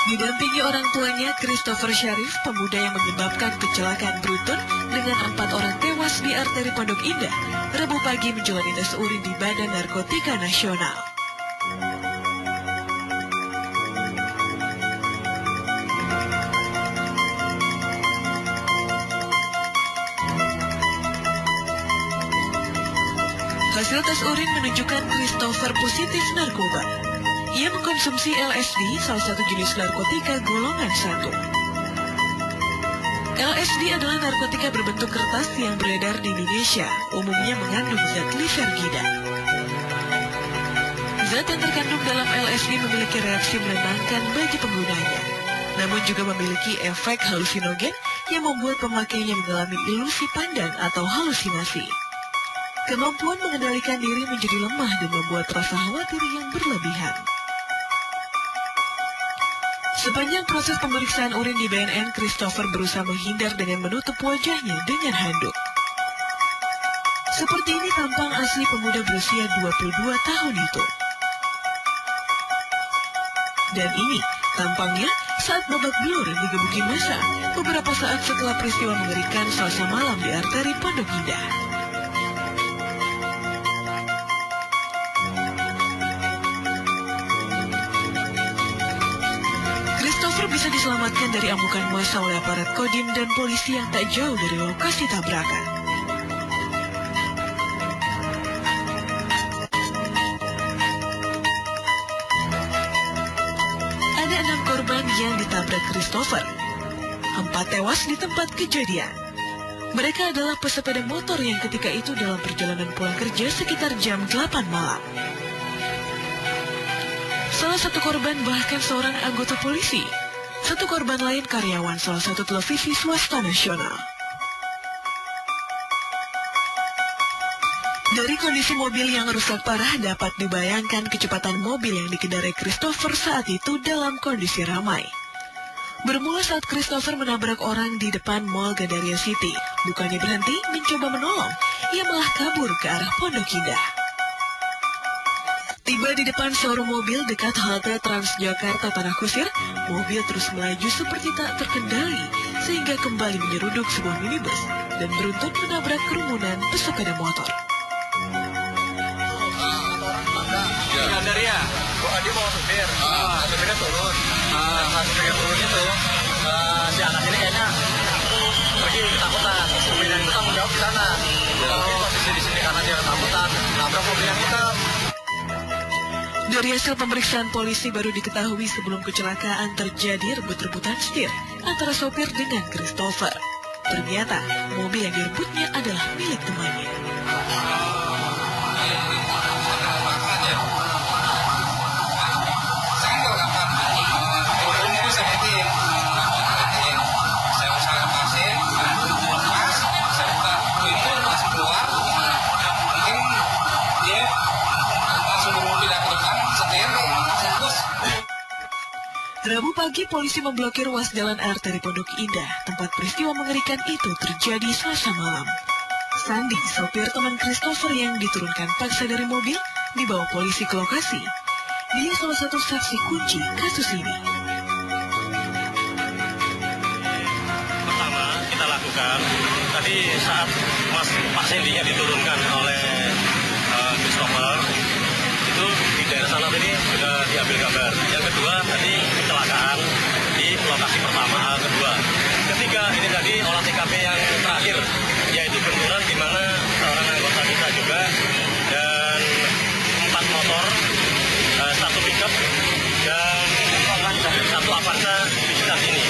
Didampingi orang tuanya, Christopher Syarif, pemuda yang menyebabkan kecelakaan beruntun dengan 4 orang tewas di arteri Pondok Indah, Rabu pagi menjalani tes urin di Badan Narkotika Nasional. Hasil tes urin menunjukkan Christopher positif narkoba. Ia mengkonsumsi LSD, salah satu jenis narkotika golongan 1. LSD adalah narkotika berbentuk kertas yang beredar di Indonesia, umumnya mengandung zat livergida. Zat yang terkandung dalam LSD memiliki reaksi menenangkan bagi penggunanya, namun juga memiliki efek halusinogen yang membuat pemakainya mengalami ilusi pandang atau halusinasi. Kemampuan mengendalikan diri menjadi lemah dan membuat rasa khawatir yang berlebihan. Sepanjang proses pemeriksaan urin di BNN, Christopher berusaha menghindar dengan menutup wajahnya dengan handuk. Seperti ini tampang asli pemuda berusia 22 tahun itu. Dan ini tampangnya saat babak belur digebuki massa beberapa saat setelah peristiwa mengerikan Selasa malam di arteri Pondok Indah. Christopher bisa diselamatkan dari amukan massa oleh aparat Kodim dan polisi yang tak jauh dari lokasi tabrakan. Ada 6 korban yang ditabrak Christopher. 4 tewas di tempat kejadian. Mereka adalah pesepeda motor yang ketika itu dalam perjalanan pulang kerja sekitar jam 8 malam. Salah satu korban bahkan seorang anggota polisi. Satu korban lain karyawan salah satu televisi swasta nasional. Dari kondisi mobil yang rusak parah dapat dibayangkan kecepatan mobil yang dikendarai Christopher saat itu dalam kondisi ramai. Bermula saat Christopher menabrak orang di depan Mall Gandaria City. Bukannya berhenti mencoba menolong, ia malah kabur ke arah Pondok Indah. Tiba di depan showroom mobil dekat halte Transjakarta Tanah Kusir, mobil terus melaju seperti tak terkendali sehingga kembali menyeruduk sebuah minibus dan beruntun menabrak kerumunan pesepeda motor. Gandaria, dia bawa supir, supirnya turun. Pas supirnya turun itu, si anak ini kayaknya pergi ketakutan. Supirnya itu tanggung jawab di sana. Mungkin posisi di sini karena dia ketakutan, nabrak mobil yang hitam. Dari hasil pemeriksaan polisi baru diketahui sebelum kecelakaan terjadi rebut-rebutan setir antara sopir dengan Christopher. Ternyata mobil yang direbutnya adalah milik temannya. Rabu pagi, polisi memblokir ruas jalan arteri Pondok Indah, tempat peristiwa mengerikan itu terjadi Selasa malam. Sandi, sopir teman Christopher yang diturunkan paksa dari mobil, dibawa polisi ke lokasi. Dia salah satu saksi kunci kasus ini. Pertama, kita lakukan, tadi saat Pak Sandy diturunkan oleh Christopher, itu di daerah sana tadi sudah diambil gambar. Yang kedua tadi kecelakaan di lokasi pertama, kedua. Ketiga ini tadi olah TKP yang terakhir, yaitu benturan di mana seorang anggota kita juga dan 4 motor, 1 pickup dan 1 Avanza di sekitar sini.